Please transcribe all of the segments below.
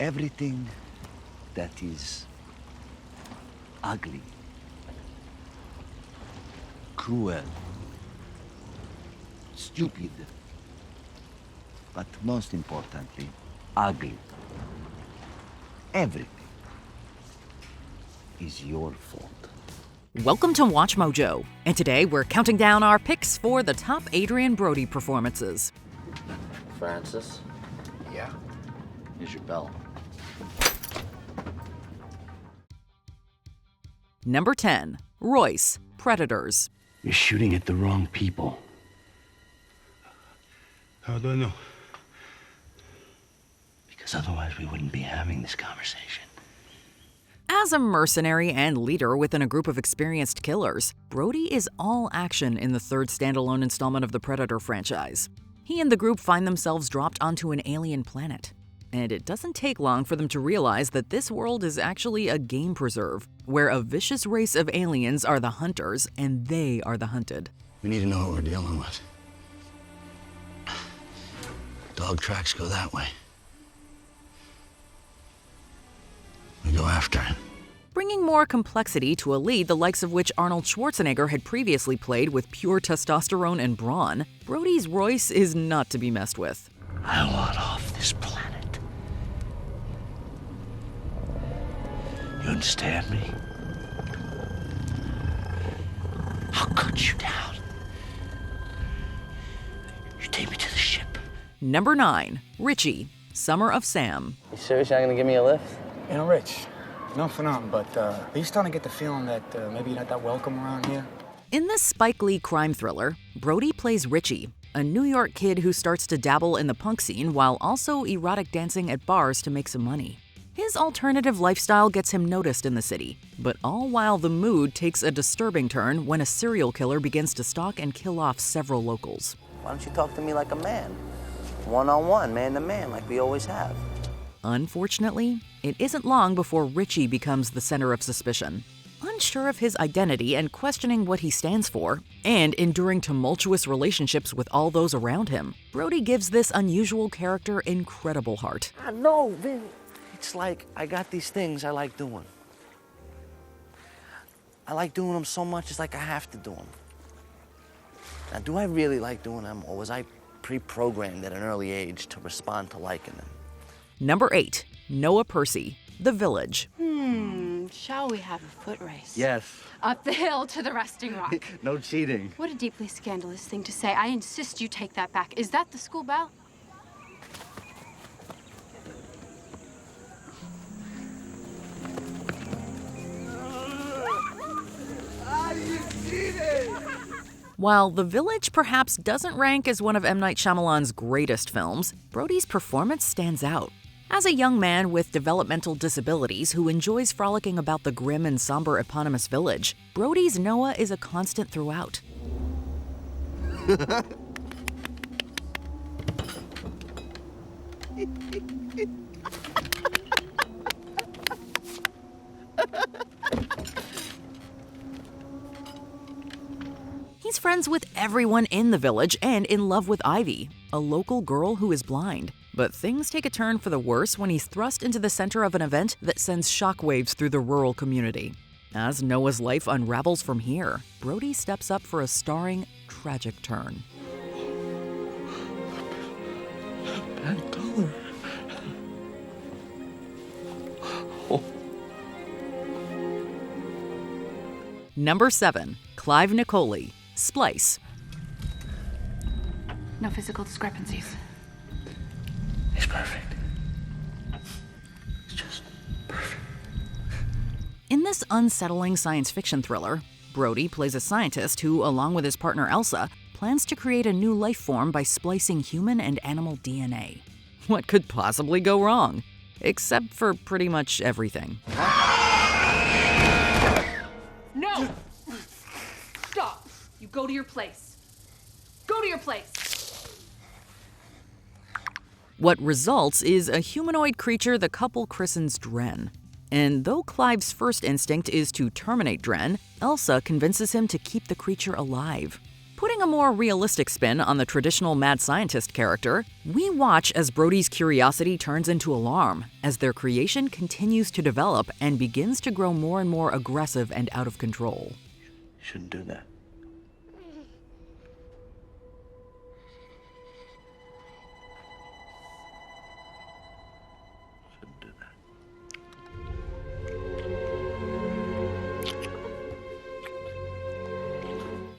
Everything that is ugly, cruel, stupid, but most importantly, ugly. Everything is your fault. Welcome to Watch Mojo, and today we're counting down our picks for the top Adrien Brody performances. Francis? Yeah? Here's your bell. Number 10. Royce, Predators. You're shooting at the wrong people. How do I know? Because otherwise we wouldn't be having this conversation. As a mercenary and leader within a group of experienced killers, Brody is all action in the third standalone installment of the Predator franchise. He and the group find themselves dropped onto an alien planet. And it doesn't take long for them to realize that this world is actually a game preserve, where a vicious race of aliens are the hunters and they are the hunted. We need to know what we're dealing with. Dog tracks go that way. We go after it. Bringing more complexity to a lead the likes of which Arnold Schwarzenegger had previously played with pure testosterone and brawn, Brody's Royce is not to be messed with. I want off this planet. You understand me? I'll cut you down. You take me to the ship. Number 9. Richie, Summer of Sam. You serious? You're not gonna give me a lift? You know, Rich, not for nothing, but are you starting to get the feeling that maybe you're not that welcome around here? In this Spike Lee crime thriller, Brody plays Richie, a New York kid who starts to dabble in the punk scene while also erotic dancing at bars to make some money. His alternative lifestyle gets him noticed in the city, but all while the mood takes a disturbing turn when a serial killer begins to stalk and kill off several locals. Why don't you talk to me like a man? One-on-one, man to man, like we always have. Unfortunately, it isn't long before Richie becomes the center of suspicion. Unsure of his identity and questioning what he stands for, and enduring tumultuous relationships with all those around him, Brody gives this unusual character incredible heart. I know, Vin. It's like I got these things I like doing. I like doing them so much, it's like I have to do them. Now, do I really like doing them, or was I pre-programmed at an early age to respond to liking them? Number 8. Noah Percy, The Village. Shall we have a foot race? Yes. Up the hill to the resting rock. No cheating. What a deeply scandalous thing to say. I insist you take that back. Is that the school bell? While The Village perhaps doesn't rank as one of M. Night Shyamalan's greatest films, Brody's performance stands out. As a young man with developmental disabilities who enjoys frolicking about the grim and somber eponymous village, Brody's Noah is a constant throughout. He's friends with everyone in the village and in love with Ivy, a local girl who is blind. But things take a turn for the worse when he's thrust into the center of an event that sends shockwaves through the rural community. As Noah's life unravels from here, Brody steps up for a starring, tragic turn. Bad color. Number 7. Clive Nicoli, Splice. No physical discrepancies. It's perfect. It's just perfect. In this unsettling science fiction thriller, Brody plays a scientist who, along with his partner Elsa, plans to create a new life form by splicing human and animal DNA. What could possibly go wrong? Except for pretty much everything. No! Stop! You go to your place. Go to your place! What results is a humanoid creature the couple christens Dren. And though Clive's first instinct is to terminate Dren, Elsa convinces him to keep the creature alive. Putting a more realistic spin on the traditional mad scientist character, we watch as Brody's curiosity turns into alarm as their creation continues to develop and begins to grow more and more aggressive and out of control. You shouldn't do that. Shouldn't do that.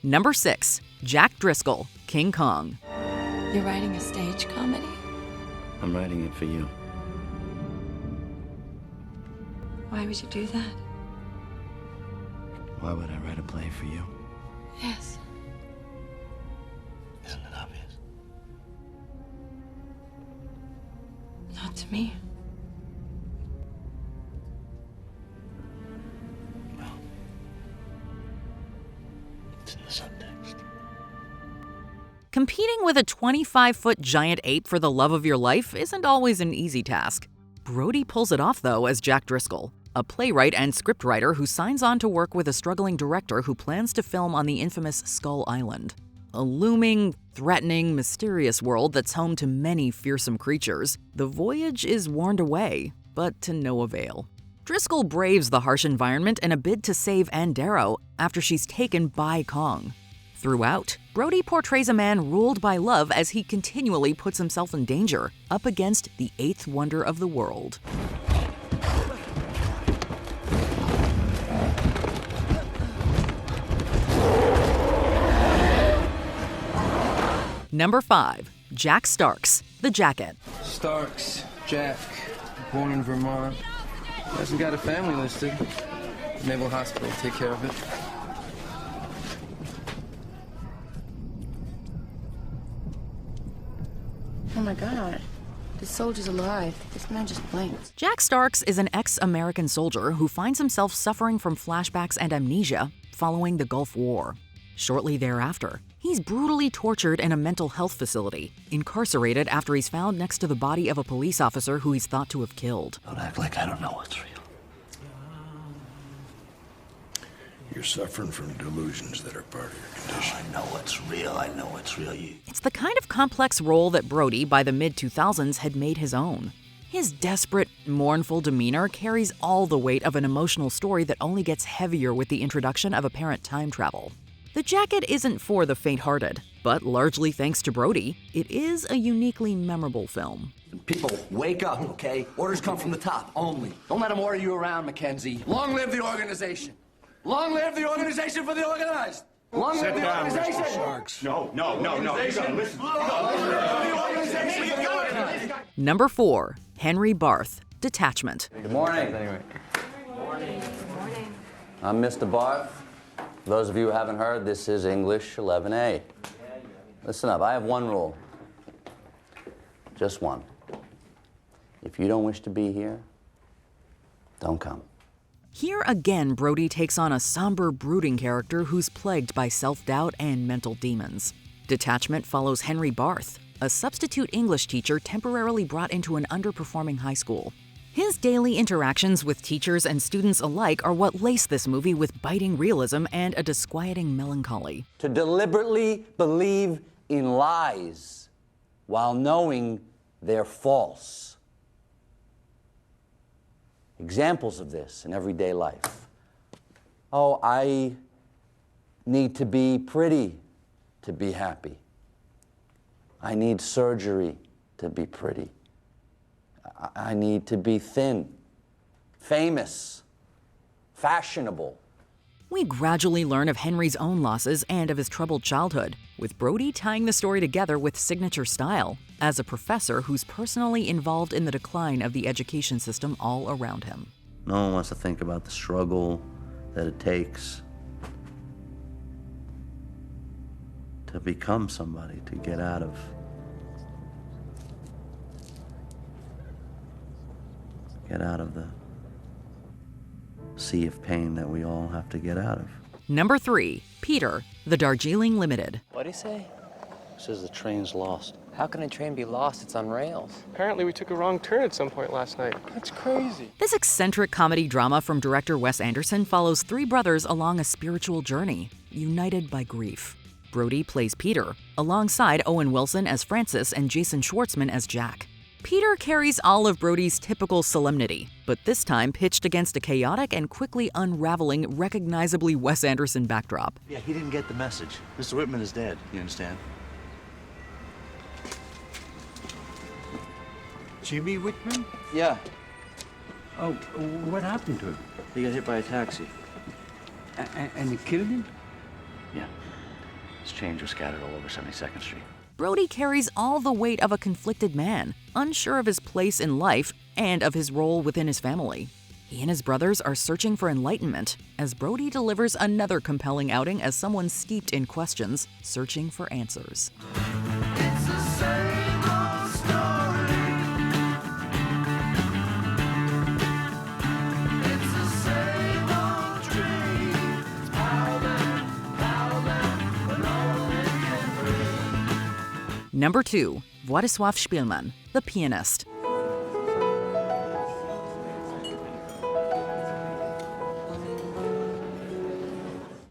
Number 6. Jack Driscoll, King Kong. You're writing a stage comedy? I'm writing it for you. Why would you do that? Why would I write a play for you? Yes. Isn't it obvious? Not to me. Well, it's in the subtext. Competing with a 25-foot giant ape for the love of your life isn't always an easy task. Brody pulls it off, though, as Jack Driscoll, a playwright and scriptwriter who signs on to work with a struggling director who plans to film on the infamous Skull Island. A looming, threatening, mysterious world that's home to many fearsome creatures, the voyage is warned away, but to no avail. Driscoll braves the harsh environment in a bid to save Andero after she's taken by Kong. Throughout, Brody portrays a man ruled by love as he continually puts himself in danger, up against the eighth wonder of the world. Number 5. Jack Starks, The Jacket. Starks, Jack, born in Vermont. Hasn't got a family listed. Naval Hospital, take care of it. Oh my God. This soldier's alive. This man just blinked. Jack Starks is an ex-American soldier who finds himself suffering from flashbacks and amnesia following the Gulf War. Shortly thereafter, he's brutally tortured in a mental health facility, incarcerated after he's found next to the body of a police officer who he's thought to have killed. Don't act like I don't know what's real. You're suffering from delusions that are part of your condition. I know what's real. I know what's real. It's the kind of complex role that Brody, by the mid-2000s, had made his own. His desperate, mournful demeanor carries all the weight of an emotional story that only gets heavier with the introduction of apparent time travel. The Jacket isn't for the faint-hearted, but largely thanks to Brody, it is a uniquely memorable film. People, wake up, okay? Orders come from the top, only. Don't let them order you around, Mackenzie. Long live the organization. Long live the organization for the organized. Long live the organization. Mr. Starks. No. You gotta listen. Number 4. Henry Barth, Detachment. Good morning. I'm Mr. Barth. For those of you who haven't heard, this is English 11A. Listen up, I have one rule. Just one. If you don't wish to be here, don't come. Here again, Brody takes on a somber, brooding character who's plagued by self-doubt and mental demons. Detachment follows Henry Barth, a substitute English teacher temporarily brought into an underperforming high school. His daily interactions with teachers and students alike are what lace this movie with biting realism and a disquieting melancholy. To deliberately believe in lies while knowing they're false. Examples of this in everyday life. Oh, I need to be pretty to be happy. I need surgery to be pretty. I need to be thin, famous, fashionable. We gradually learn of Henry's own losses and of his troubled childhood, with Brody tying the story together with signature style, as a professor who's personally involved in the decline of the education system all around him. No one wants to think about the struggle that it takes to become somebody, to get out of the sea of pain that we all have to get out of. Number 3. Peter, The Darjeeling Limited. What'd he say? Says the train's lost. How can a train be lost? It's on rails. Apparently we took a wrong turn at some point last night. That's crazy. This eccentric comedy drama from director Wes Anderson follows 3 brothers along a spiritual journey, united by grief. Brody plays Peter, alongside Owen Wilson as Francis and Jason Schwartzman as Jack. Peter carries all of Brody's typical solemnity, but this time pitched against a chaotic and quickly unraveling, recognizably Wes Anderson backdrop. Yeah, he didn't get the message. Mr. Whitman is dead, you understand? Jimmy Whitman? Yeah. Oh, what happened to him? He got hit by a taxi. And it killed him? Yeah. His change was scattered all over 72nd Street. Brody carries all the weight of a conflicted man, unsure of his place in life and of his role within his family. He and his brothers are searching for enlightenment as Brody delivers another compelling outing as someone steeped in questions, searching for answers. Number 2, Władysław Szpilman, The Pianist.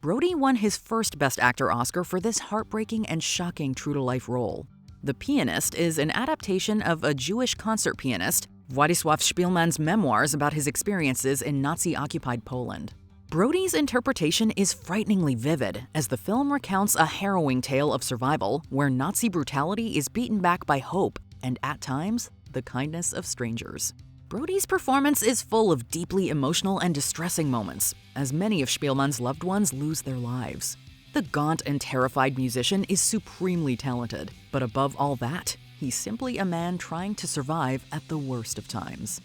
Brody won his first Best Actor Oscar for this heartbreaking and shocking true-to-life role. The Pianist is an adaptation of a Jewish concert pianist, Władysław Szpilman's memoirs about his experiences in Nazi-occupied Poland. Brody's interpretation is frighteningly vivid, as the film recounts a harrowing tale of survival where Nazi brutality is beaten back by hope and, at times, the kindness of strangers. Brody's performance is full of deeply emotional and distressing moments, as many of Szpilman's loved ones lose their lives. The gaunt and terrified musician is supremely talented, but above all that, he's simply a man trying to survive at the worst of times.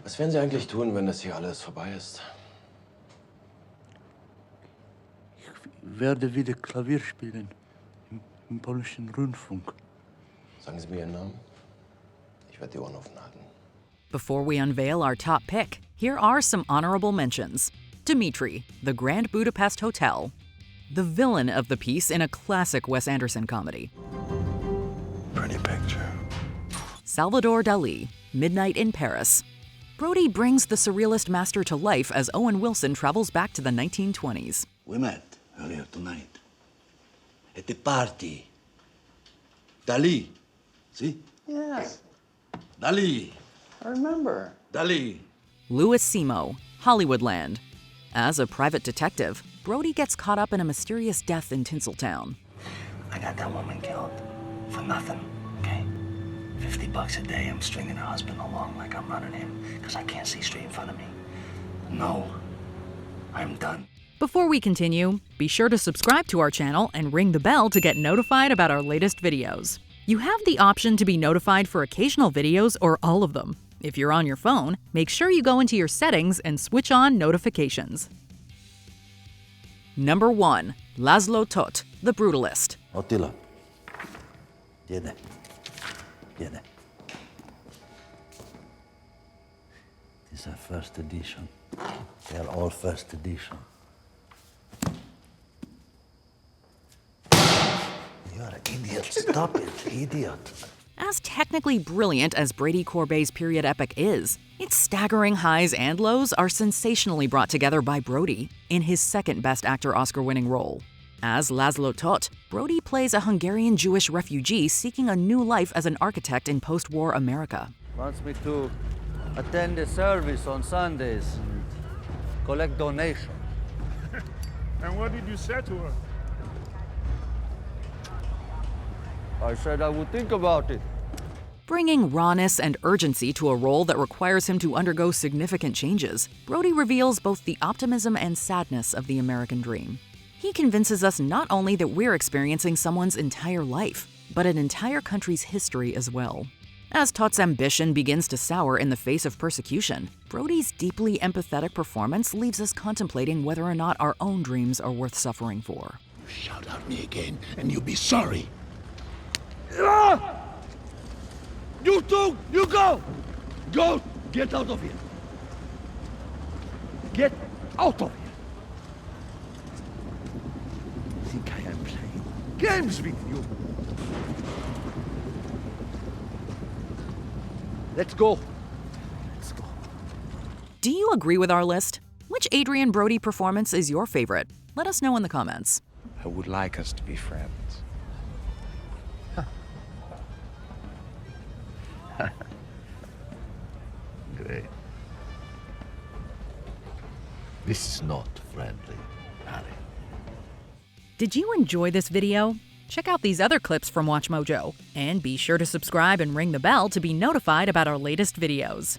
Was werden Sie eigentlich tun, wenn das hier alles vorbei ist? Werde wieder Klavier spielen im polnischen Rundfunk. Sagen Sie mir Ihren Namen. Ich werde die Ohren offen halten. Before we unveil our top pick, here are some honorable mentions. Dimitri, The Grand Budapest Hotel, the villain of the piece in a classic Wes Anderson comedy. Pretty picture. Salvador Dali, Midnight in Paris. Brody brings the surrealist master to life as Owen Wilson travels back to the 1920s. We met earlier tonight at the party. Dali, see? Yes. Dali. I remember. Dali. Louis Simo, Hollywoodland. As a private detective, Brody gets caught up in a mysterious death in Tinseltown. I got that woman killed for nothing, okay? $50 a day, I'm stringing her husband along like I'm running him because I can't see straight in front of me. No, I'm done. Before we continue, be sure to subscribe to our channel and ring the bell to get notified about our latest videos. You have the option to be notified for occasional videos or all of them. If you're on your phone, make sure you go into your settings and switch on notifications. Number 1, Laszlo Toth, The Brutalist. Attila. Jede. Jede. These are first edition. They are all first edition. You're an idiot. Stop it, idiot. As technically brilliant as Brady Corbet's period epic is, its staggering highs and lows are sensationally brought together by Brody in his second Best Actor Oscar-winning role. As Laszlo Toth, Brody plays a Hungarian Jewish refugee seeking a new life as an architect in post-war America. Wants me to attend a service on Sundays and collect donations. And what did you say to her? I said I would think about it. Bringing rawness and urgency to a role that requires him to undergo significant changes, Brody reveals both the optimism and sadness of the American dream. He convinces us not only that we're experiencing someone's entire life, but an entire country's history as well. As Toth's ambition begins to sour in the face of persecution, Brody's deeply empathetic performance leaves us contemplating whether or not our own dreams are worth suffering for. Shout at me again, and you'll be sorry. You two, you go! Go! Get out of here! Get out of here! Think I am playing games with you? Let's go. Let's go. Do you agree with our list? Which Adrien Brody performance is your favorite? Let us know in the comments. I would like us to be friends. Great. This is not friendly, Harry. Did you enjoy this video? Check out these other clips from WatchMojo, and be sure to subscribe and ring the bell to be notified about our latest videos.